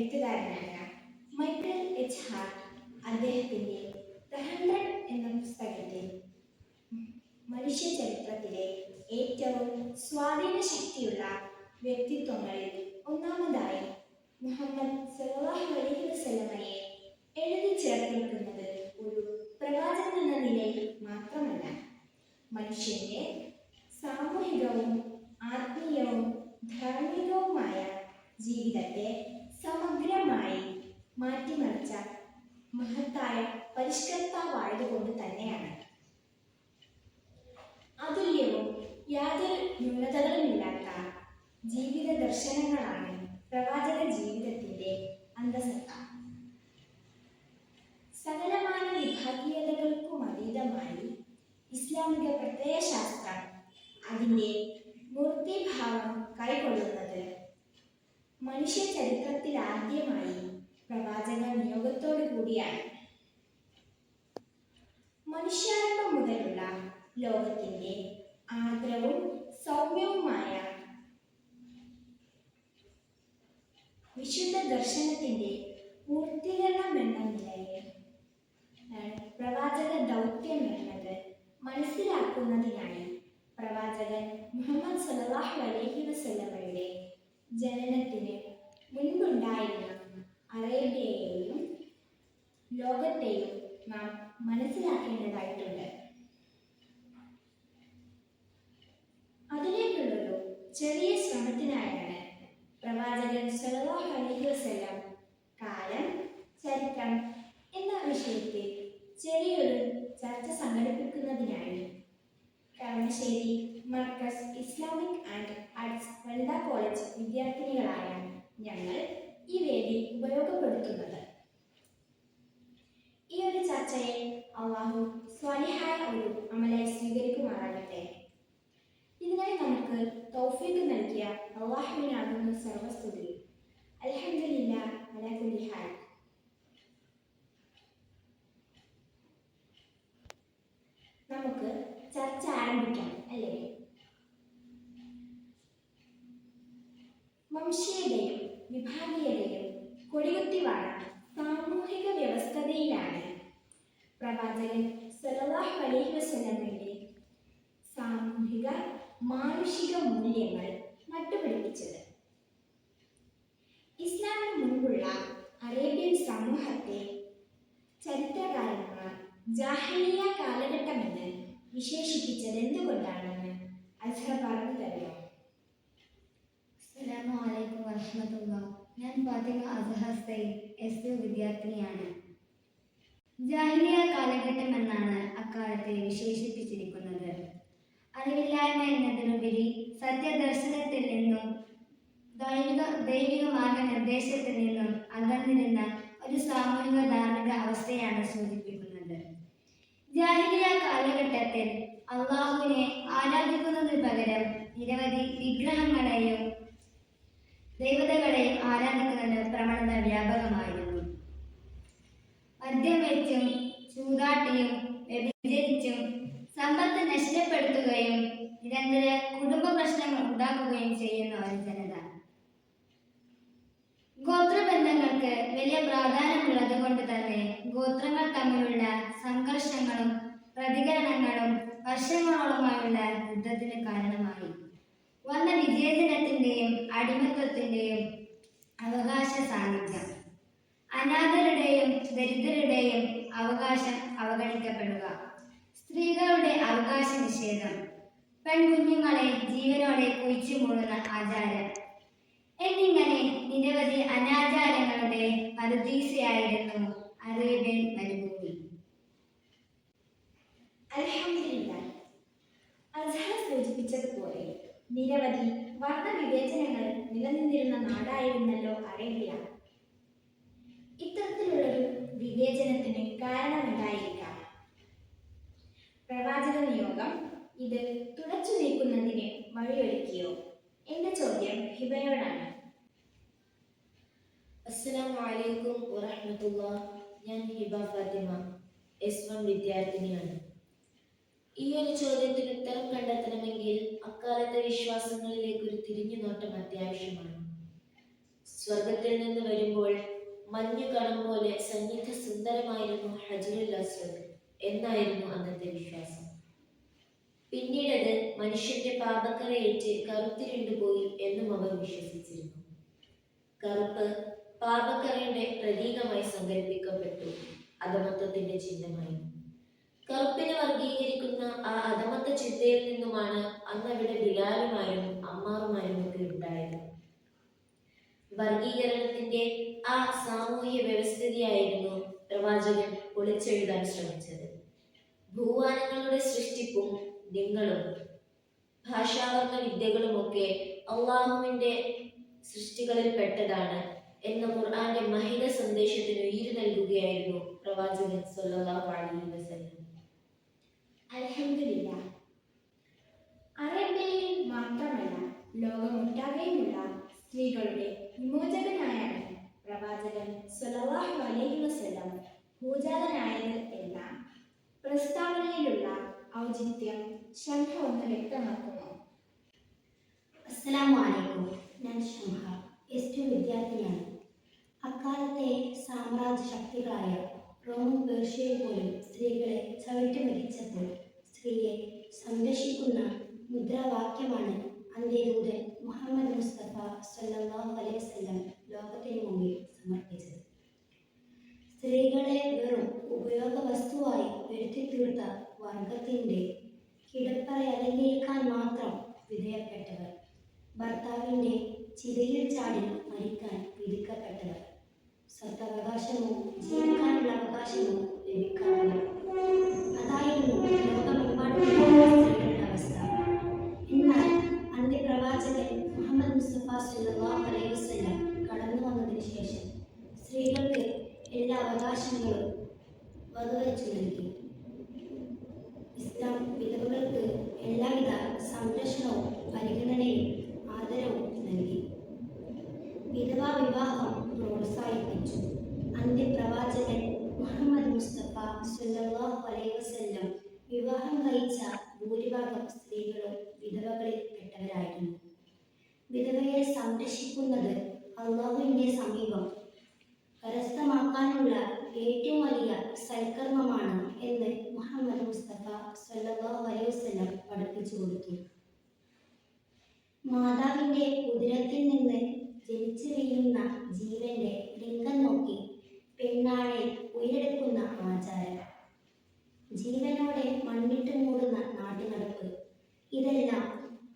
എഴുത്തുകാരനായ Michael H heart അദ്ദേഹത്തിൻ്റെ the 100 എന്ന പുസ്തകത്തിൽ മനുഷ്യ ചരിത്രത്തിലെ ഏറ്റവും സ്വാധീന ശക്തിയുള്ള വ്യക്തിത്വങ്ങളിൽ ഒന്നാമതായി മുഹമ്മദ് സല്ലല്ലാഹു അലൈഹി വസല്ലമയെ എഴുതി ചേർത്തിരിക്കുന്നത് ഒരു പ്രവാചകൻ എന്ന നിലയിൽ മാത്രമല്ല, മനുഷ്യന്റെ സാമൂഹികവും ആത്മീയവും ധാർമ്മികവുമായ ജീവിതത്തെ സമഗ്രമായി മാറ്റിമറിച്ച മഹത്തായ പരിഷ്കർത്താവായതുകൊണ്ട് തന്നെയാണ്. അതുല്യവും യാതൊരു ന്യൂനതകളുമില്ലാത്ത ജീവിത ദർശനങ്ങളാണ് പ്രവാചക ജീവിതത്തിന്റെ അന്തസത്ത. സകലമായ വിഭാഗീയതകൾക്കും അതീതമായി ഇസ്ലാമിക പ്രത്യയശാസ്ത്രം അതിൻ്റെ മൂർത്തിഭാവം കൈക്കൊള്ളുന്നത് മനുഷ്യ ചരിത്രത്തിൽ ആദ്യമായി പ്രവാചക നിയോഗത്തോടു കൂടിയാണ്. മനുഷ്യാരംഭം മുതലുള്ള ലോകത്തിന്റെ ആർദ്രവും സൗമ്യവുമായ വിശുദ്ധ ദർശനത്തിന്റെ പൂർത്തീകരണം എന്ന നിലയിൽ പ്രവാചക ദൗത്യം എന്നത് മനസ്സിലാക്കുന്നതിനായി പ്രവാചകൻ മുഹമ്മദ് സല്ലല്ലാഹു അലൈഹി വസല്ലമയുടെ ജനനത്തിന് മുൻപുണ്ടായിരുന്ന അറേബ്യയെയും ലോകത്തെയും നാം മനസ്സിലാക്കേണ്ടതായിട്ടുണ്ട്. അതിലേക്കുള്ളൊരു ചെറിയ ശ്രമത്തിനായാണ് പ്രവാചകൻ സല്ലല്ലാഹു അലൈഹി വസല്ലം കാലം, ചരിത്രം എന്ന വിഷയത്തിൽ ചെറിയൊരു ചർച്ച സംഘടിപ്പിക്കുന്നതിനായി Kalamassery Markaz Islamic and arts വനിതാ കോളേജ് വിദ്യാർത്ഥിനികളായ ഞങ്ങൾ ഈ വേദി ഉപയോഗപ്പെടുത്തുന്നത്. ഈ ഒരു ചർച്ചയെ അള്ളാഹു സ്വാലിഹായ ഒരു അമലായി സ്വീകരിക്കുമാറാകട്ടെ. ഇതിനായി നമുക്ക് തൗഫീഖ് നൽകിയ അള്ളാഹുവിനാകുന്നു സർവസ്തുതി. അൽഹംദുലില്ലാഹ് അലാ കുല്ലി ഹാൽ. നമുക്ക് ചർച്ച ആരംഭിക്കാം, അല്ലേ? വംശീയതയും വിഭാഗീയതയും കൊടികുത്തിവാണ സാമൂഹിക വ്യവസ്ഥതയിലാണ് പ്രവാചകൻ സല്ലല്ലാഹു അലൈഹി വസല്ലമയുടെ സാമൂഹിക മാനുഷിക മൂല്യങ്ങൾ നട്ടുപിടിപ്പിച്ചത്. ഇസ്ലാമിന് മുൻപുള്ള അറേബ്യൻ സമൂഹത്തെ ചരിത്രകാരന്മാർ ജാഹിലിയ്യ കാലഘട്ടമെന്ന് വിശേഷിപ്പിച്ചത് എന്തുകൊണ്ടാണെന്ന് അസ്ഹർ പറഞ്ഞു തരുമോ? അസ്സലാമു അലൈക്കും വറഹ്മത്തുള്ളാഹി. ഞാൻ ഫാത്തിമ അസ്ഹർ സയ്യിദ് SU വിദ്യാർത്ഥിനിയാണ്. ജാഹിലിയ്യ കാലഘട്ടം എന്നാണ് അക്കാലത്തെ വിശേഷിപ്പിച്ചിരിക്കുന്നത്. അറിവില്ലായ്മ എന്നതിലുപരി സത്യദർശനത്തിൽ നിന്നും ദൈവിക മാർഗനിർദ്ദേശത്തിൽ നിന്നും അകന്നിരുന്ന ഒരു സാമൂഹിക ധാർമ്മിക അവസ്ഥയാണ് സൂചിപ്പിക്കുന്നത്. ജാഹിലിയ്യ കാലഘട്ടത്തിൽ അള്ളാഹുവിനെ ആരാധിക്കുന്നതിന് പകരം നിരവധി വിഗ്രഹങ്ങളെയും ദൈവതകളെയും ആരാധിക്കുന്നത് പ്രവണത വ്യാപകമായിരുന്നു. മദ്യം വെച്ചും ചൂതാട്ടിയും വ്യഭിചരിച്ചും സമ്പത്ത് നഷ്ടപ്പെടുത്തുകയും നിരന്തര കുടുംബ പ്രശ്നങ്ങൾ ഉണ്ടാക്കുകയും ചെയ്യുന്ന ഒരു ജനത. ഗോത്രബന്ധങ്ങൾക്ക് വലിയ പ്രാധാന്യമുള്ളത് കൊണ്ട് തന്നെ ഗോത്രങ്ങൾ തമ്മിലുള്ള സംഘർഷങ്ങളും പ്രതികരണങ്ങളും വർഷങ്ങളോളമായുള്ള യുദ്ധത്തിന് കാരണമായി. വന്ന വിജേതനത്തിന്റെയും അടിമത്വത്തിന്റെയും അവകാശ സാന്നിധ്യം, അനാഥരുടെയും ദരിദ്രരുടെയും അവകാശം അവഗണിക്കപ്പെടുക, സ്ത്രീകളുടെ അവകാശ നിഷേധം, പെൺകുഞ്ഞുങ്ങളെ ജീവനോടെ കുഴിച്ചു മൂടുന്ന ആചാരം എന്നിങ്ങനെ നിരവധി അനാചാരങ്ങളുടെ പറുദീസയായിരുന്നു അറേബ്യൻ മരുഭൂമി. അൽഹംദുലില്ലാഹ്. അസ്ഹർ സൂചിപ്പിച്ചതുപോലെ നിരവധി വർണ്ണവിവേചനങ്ങൾ നിലനിന്നിരുന്ന നാടായിരുന്നല്ലോ അറേബ്യ. ഇത്തരത്തിലുള്ളൊരു വിവേചനത്തിന് കാരണമുണ്ടായിരിക്കാം. പ്രവാചക നിയോഗം ഇത് തുടച്ചു നീക്കുന്നതിന് വഴിയൊരുക്കിയോ എന്ന ചോദ്യം ഹിബയോടാണ്. അസ്സലാമു അലൈക്കും വറഹ്മത്തുള്ളാഹി. ഞാൻ ഹിബ ഫാത്തിമ S1 വിദ്യാർത്ഥിനിയാണ്. ഈ ഒരു ചോദ്യത്തിന് ഉത്തരം കണ്ടെത്തണമെങ്കിൽ അക്കാലത്തെ വിശ്വാസങ്ങളിലേക്ക് ഒരു തിരിഞ്ഞുനോട്ടം അത്യാവശ്യമാണ്. സ്വർഗത്തിൽ നിന്ന് വരുമ്പോൾ മഞ്ഞുകണം പോലെ സന്നിധ സുന്ദരമായിരുന്നു ഹജറുൽ അസ്വദ് എന്നായിരുന്നു അന്നത്തെ വിശ്വാസം. പിന്നീടത് മനുഷ്യന്റെ പാപക്കറയേറ്റ് കറുത്തിരുണ്ടുപോയി എന്നും അവർ വിശ്വസിച്ചിരുന്നു. കറുപ്പ് പാപക്കറയുടെ പ്രതീകമായി സങ്കല്പിക്കപ്പെട്ടു, അധമത്വത്തിന്റെ ചിഹ്നമായി. കറുപ്പിനെ വർഗീകരിക്കുന്ന ആ അധമത്വ ചിന്തയിൽ നിന്നുമാണ് അന്നവിടെ ബിലാലുമാരും അമ്മാറുമാരും ഒക്കെ ഉണ്ടായത്. വർഗീകരണത്തിന്റെ ആ സാമൂഹ്യ വ്യവസ്ഥിതിയായിരുന്നു പ്രവാചകൻ പൊളിച്ചെഴുതാൻ ശ്രമിച്ചത്. ഭൂവാനങ്ങളുടെ സൃഷ്ടിപ്പും നിങ്ങളും ഭാഷാവർണ്ണ വിദ്യകളുമൊക്കെ അള്ളാഹുവിന്റെ സൃഷ്ടികളിൽ പെട്ടതാണ് എന്ന ഖുർആന്റെ മഹിത സന്ദേശത്തിന് ഉയിര് നൽകുകയായിരുന്നു പ്രവാചകൻ സ്വല്ലല്ലാഹു അലൈഹി വസല്ലം. അൽഹംദുലില്ലാ. അറേബ്യയിൽ മാത്രമല്ല ലോകമൊട്ടാകെയുമുള്ള സ്ത്രീകളുടെ വിമോചകനായാണ് പ്രവാചകൻ സ്വല്ലല്ലാഹു അലൈഹി വസല്ലം ഭൂജാതനായത് എന്ന പ്രസ്താവനയിലുള്ള ഔചിത്യം ശംഖ ഒന്ന് വ്യക്തമാക്കുമോ? അസ്സലാമു അലൈക്കും. ഞാൻ ശംഖ S2 വിദ്യാർത്ഥിനിയാണ്. അക്കാലത്തെ സാമ്രാജ്യ ശക്തികളായ റോമും പേർഷ്യയും പോലും സ്ത്രീകളെ ചവിട്ടുമരിച്ചപ്പോൾ സ്ത്രീയെ സംരക്ഷിക്കുന്ന മുദ്രാവാക്യമാണ് അന്ത്യദൂതൻ മുഹമ്മദ് മുസ്തഫ സല്ലല്ലാഹു അലൈഹി വസല്ലം ലോകത്തിന് മുമ്പിൽ സമർപ്പിച്ചത്. സ്ത്രീകളെ വെറും ഉപയോഗ വസ്തുവായി വരുത്തി തീർത്ത വർഗത്തിൻ്റെ കിടപ്പറ അലങ്കരിക്കാൻ മാത്രം വിധേയപ്പെട്ടവർ, ഭർത്താവിൻ്റെ ചിതയിൽ ചാടി മരിക്കാൻ വിധിക്കപ്പെട്ടവർ, സ്വത്തവകാശമോ ജീവിക്കാനുള്ള അവകാശമോ ലഭിക്കാത്തവർ, അതായിരുന്നു ലോകമെമ്പാടുമുള്ള സ്ത്രീകളുടെ അവസ്ഥ. എന്നാൽ അന്ത്യപ്രവാചകൻ മുഹമ്മദ് മുസ്തഫ സല്ലല്ലാഹു അലൈഹി വസല്ലം കടന്നു വന്നതിന് ശേഷം സ്ത്രീകൾക്ക് എല്ലാ അവകാശങ്ങളും വകവെച്ചു നൽകി. ഇസ്ലാം വിധവകൾക്ക് എല്ലാവിധ സംരക്ഷണവും പരിഗണനയും ആദരവും നൽകി. വിധവാ വിവാഹം പ്രോത്സാഹിപ്പിച്ചു. അന്ത്യപ്രവാചകൻ മുഹമ്മദ് മുസ്തഫ സല്ലല്ലാഹു അലൈഹി വസല്ലം വിവാഹം കഴിച്ച ഭൂരിഭാഗം സ്ത്രീകളും വിധവകളിൽ പെട്ടവരായിരുന്നു. വിധവയെ സംരക്ഷിക്കുന്നത് അള്ളാഹുവിൻ്റെ സമീപം കരസ്ഥമാക്കാനുള്ള ഏറ്റവും വലിയ സൽക്കർമ്മമാണ് എന്ന് മുഹമ്മദ് മുസ്തഫ സല്ലല്ലാഹു അലൈഹി വസല്ലം പഠിപ്പിച്ചു കൊടുത്തു. മാതാവിൻ്റെ ഉദരത്തിൽ നിന്ന് ജനിച്ചു വീഴുന്ന ജീവന്റെ ലിംഗം നോക്കി പെണ്ണാളെ ഉയരെടുക്കുന്ന ആചാരം, ജീവനോടെ മണ്ണിട്ട് മൂടുന്ന നാട്ടുനടപ്പ്, ഇതെല്ലാം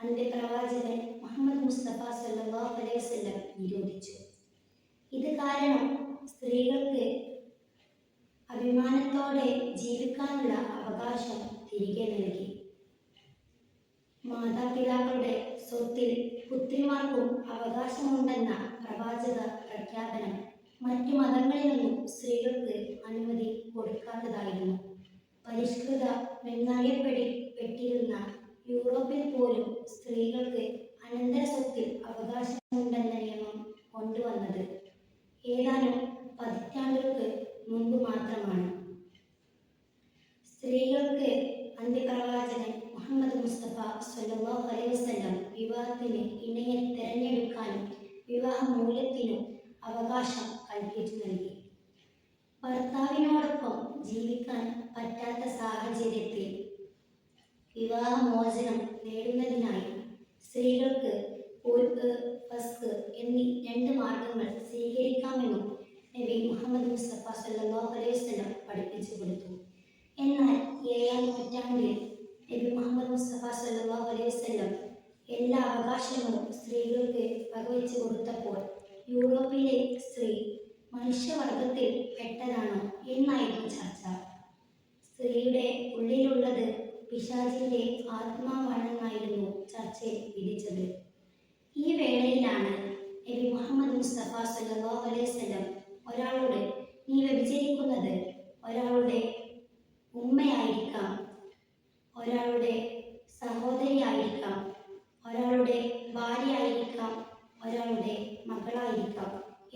അന്ത്യപ്രവാചകൻ മുഹമ്മദ് മുസ്തഫ സല്ലല്ലാഹു അലൈഹി വസല്ലം നിരോധിച്ചു. ഇത് കാരണം സ്ത്രീകൾക്ക് അഭിമാനത്തോടെ ജീവിക്കാനുള്ള അവകാശം തിരികെ നൽകി. മാതാപിതാക്കളുടെ സ്വത്തിൽ പുത്രിമാർക്കും അവകാശമുണ്ടെന്ന പ്രവാചക പ്രഖ്യാപനം മറ്റു മതങ്ങളിലൊന്നും സ്ത്രീകൾക്ക് അനുമതി കൊടുക്കാത്തതായിരുന്നു. പരിഷ്കൃത എന്നറിയപ്പെട്ടിരുന്ന യൂറോപ്പിൽ പോലും സ്ത്രീകൾക്ക് അനന്തര സ്വത്തിൽ അവകാശമുണ്ടെന്ന നിയമം കൊണ്ടുവന്നത് ഏതാനും പതിറ്റാണ്ടുകൾക്ക് മുമ്പ് മാത്രമാണ്. സ്ത്രീകൾക്ക് അന്ത്യപ്രവാചകൻ മുഹമ്മദ് മുസ്തഫ സല്ലല്ലാഹു അലൈഹി വസല്ലം വിവാഹത്തിന് ഇണയെ തിരഞ്ഞെടുക്കാനും വിവാഹ മൂല്യത്തിനും അവകാശം കൽപ്പിച്ചു നൽകി. ഭർത്താവിനോടൊപ്പം ജീവിക്കാൻ പറ്റാത്ത സാഹചര്യത്തിൽ വിവാഹമോചനം നേടുന്നതിനായി സ്ത്രീകൾക്ക് ഫസ്ഖ് എന്നീ 2 മാർഗങ്ങൾ സ്വീകരിക്കാമെന്നും നബി മുഹമ്മദ് മുസ്തഫ സല്ലല്ലാഹു അലൈഹി വസല്ലം പഠിപ്പിച്ചു കൊടുത്തു. എന്നാൽ 7-ാം നൂറ്റാണ്ടിൽ നബി മുഹമ്മദ് മുസ്തഫ സല്ലല്ലാഹു അലൈഹി വസല്ലം എല്ലാ അവകാശങ്ങളും സ്ത്രീകൾക്ക് വകവെച്ചു കൊടുത്തപ്പോൾ യൂറോപ്പിലെ സ്ത്രീ മനുഷ്യവർഗത്തിൽ പെട്ടതാണോ എന്നായിരുന്നു ചർച്ച. സ്ത്രീയുടെ ഉള്ളിലുള്ളത് പിശാചിന്റെ ആത്മാവാണെന്നായിരുന്നു ചർച്ചയിൽ വിധിച്ചത്. ഈ വേളയിലാണ് നബി മുഹമ്മദ് മുസ്തഫ സല്ലല്ലാഹു അലൈഹി വസല്ലം ഒരാളോട് നീ വ്യഭിചരിക്കുന്നത് ഒരാളുടെ ഉമ്മയായിരിക്കാം, ഒരാളുടെ സഹോദരിയായിരിക്കാം, ഒരാളുടെ ഭാര്യയായിരിക്കാം, ഒരാളുടെ മകളായിരിക്കാം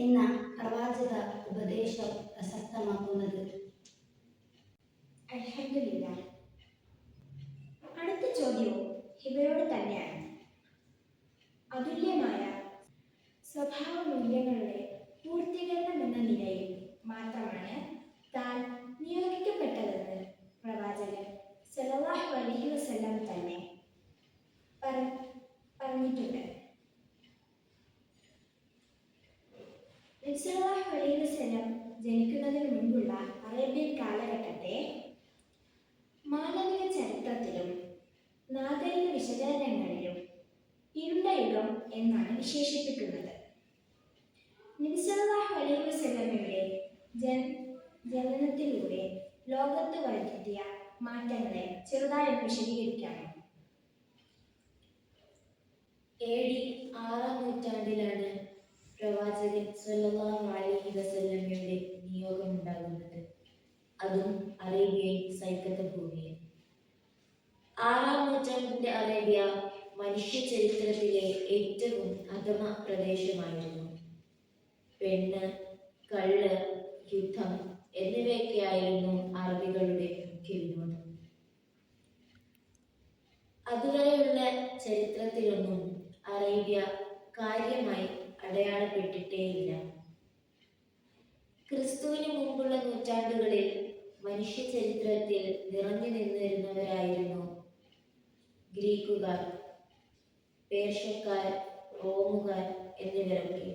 എന്ന പ്രവാചക ഉപദേശം പ്രസക്തമാക്കുന്നത്. അൽഹംദുലില്ലാ. അടുത്ത ചോദ്യവും ഹിബയോട് തന്നെയാണ്. അതുല്യമായ സ്വഭാവ മൂല്യങ്ങളുടെ പൂർത്തീകരണം എന്ന നിലയിൽ മാത്രമാണ് താൻ നിയോഗിക്കപ്പെട്ടതെന്ന് പ്രവാചകൻ സല്ലല്ലാഹു അലൈഹി വസല്ലം തന്നെ പറഞ്ഞിട്ടുണ്ട്. നബി സല്ലല്ലാഹു അലൈഹി വസല്ലം ജനിക്കുന്നതിന് മുൻപുള്ള അറേബ്യൻ കാലഘട്ടത്തെ മാനവിക ചരിത്രത്തിലും നാഗരിക വിശകലനങ്ങളിലും ഇരുണ്ട യുഗം എന്നാണ് വിശേഷിപ്പിക്കുന്നത്. നബി സല്ലല്ലാഹു അലൈഹി വസല്ലമയുടെ ജനനത്തിലൂടെ ലോകത്ത് വരുത്തിയ മാറ്റങ്ങളെ ചെറുതായി വിശദീകരിക്കാമോ? AD 6-ാം നൂറ്റാണ്ടിലാണ് പ്രവാചകൻ സല്ലല്ലാഹു അലൈഹി വസല്ലമയുടെ നിയോഗമുണ്ടാകുന്നത്. അതും അറേബ്യൻ സൈക്കത്ത ഭൂമിയിൽ. 6-ാം നൂറ്റാണ്ടിന്റെ അറേബ്യ മനുഷ്യ ചരിത്രത്തിലെ ഏറ്റവും അധമ പ്രദേശമായിരുന്നു. പെണ്ണ്, കള്ള്, യുദ്ധം എന്നിവയൊക്കെയായിരുന്നു അറബികളുടെ മുഖ്യ വിനോദം. അതുവരെയുള്ള ചരിത്രത്തിലൊന്നും അറേബ്യ കാര്യമായി അടയാളപ്പെട്ടിട്ടേയില്ല. ക്രിസ്തുവിന് മുമ്പുള്ള നൂറ്റാണ്ടുകളിൽ മനുഷ്യ ചരിത്രത്തിൽ നിറഞ്ഞു നിന്നിരുന്നവരായിരുന്നു ഗ്രീക്കുകാർ, പേർഷ്യക്കാർ, റോമുകാർ എന്നിവരൊക്കെ.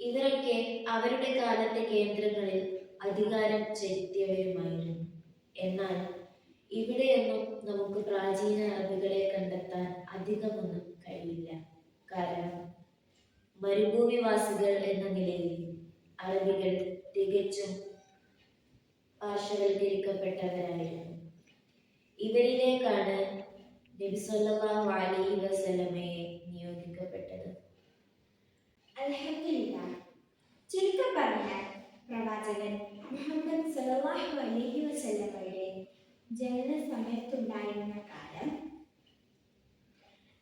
ഇവരൊക്കെ അവരുടെ കാലത്തെ കേന്ദ്രങ്ങളിൽ അധികാരം ചെലുത്തിയവരുമായിരുന്നു. എന്നാൽ ഇവിടെയൊന്നും നമുക്ക് പ്രാചീന അറബികളെ കണ്ടെത്താൻ അധികമൊന്നും കഴിയില്ല. കാരണം മരുഭൂമിവാസികൾ എന്ന നിലയിൽ അറബികൾ തികച്ചും പാർശ്വവൽക്കരിക്കപ്പെട്ടവരായിരുന്നു. ഇവരിലേക്കാണ് നബി സല്ലല്ലാഹു അലൈഹി വസല്ലമയെ നിയോഗിക്കപ്പെട്ടത്. അൽഹംദുലില്ലാഹ്. ചുരുക്കം പറഞ്ഞാൽ പ്രവാചകൻ മുഹമ്മദ് സല്ലല്ലാഹു അലൈഹി വസല്ലമയുടെ ജനന സമയത്തുണ്ടായിരുന്ന കാലം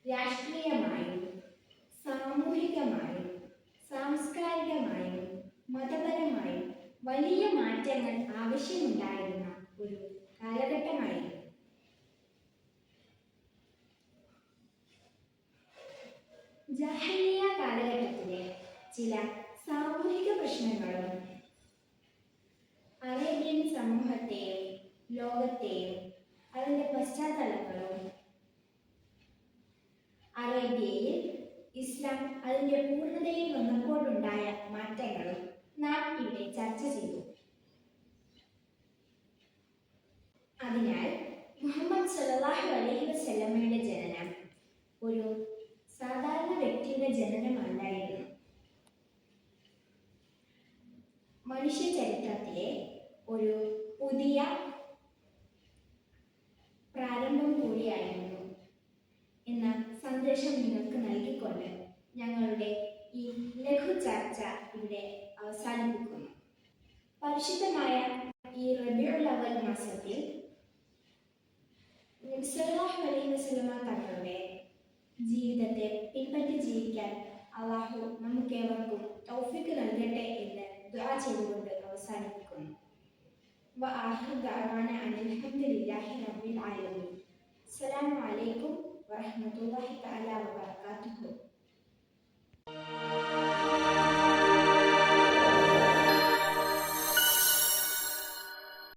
രാഷ്ട്രീയമായും സാമൂഹികമായും സാംസ്കാരികമായും മതപരമായും വലിയ മാറ്റങ്ങൾ ആവശ്യമുണ്ടായിരുന്ന ഒരു കാലഘട്ടമായിരുന്നു. ജാഹിലിയ്യ കാലഘട്ടത്തിലെ ചില സാമൂഹിക പ്രശ്നങ്ങളും അറേബ്യൻ സമൂഹത്തെയും ലോകത്തെയും അതിൻ്റെ പശ്ചാത്തലങ്ങളും അറേബ്യയിൽ ഇസ്ലാം അതിൻ്റെ പൂർണ്ണതയിൽ വന്നപ്പോഴുണ്ടായ മാറ്റങ്ങളും നാം ഇവിടെ ചർച്ച ചെയ്തു. അതിനാൽ മുഹമ്മദ് സല്ലല്ലാഹു അലൈഹി വസല്ലമയുടെ ജനനം ഒരു സാധാരണ വ്യക്തിയുടെ ജനനമല്ലായിരുന്നു. മനുഷ്യ ചരിത്രത്തിലെ ഒരു പുതിയ പ്രാരംഭം കൂടിയായിരുന്നു എന്ന സന്ദേശം നിങ്ങൾക്ക് നൽകിക്കൊണ്ട് ഞങ്ങളുടെ ഈ ലഘു ചർച്ച ഇവിടെ അവസാനിപ്പിക്കുന്നു. പരിശുദ്ധമായ ഈ റബീഉൽ അവ്വൽ മാസത്തിൽ നബി സല്ലല്ലാഹു അലൈഹി വസല്ലമ തങ്ങളുടെ ജീവിതത്തെ പിൻപറ്റി ജീവിക്കാൻ അള്ളാഹു നമുക്കേവർക്കും തൗഫീഖ് നൽകട്ടെ എന്ന് ദുആ ചെയ്തുകൊണ്ട് അവസാനിപ്പിക്കുന്നു. വആഖിറു ദഅവാന അനിൽ ഹംദുലില്ലാഹി റബ്ബിൽ ആലമീൻ. അസ്സലാമു അലൈക്കും വറഹ്മത്തുള്ളാഹി തആല വബറകാതുഹു.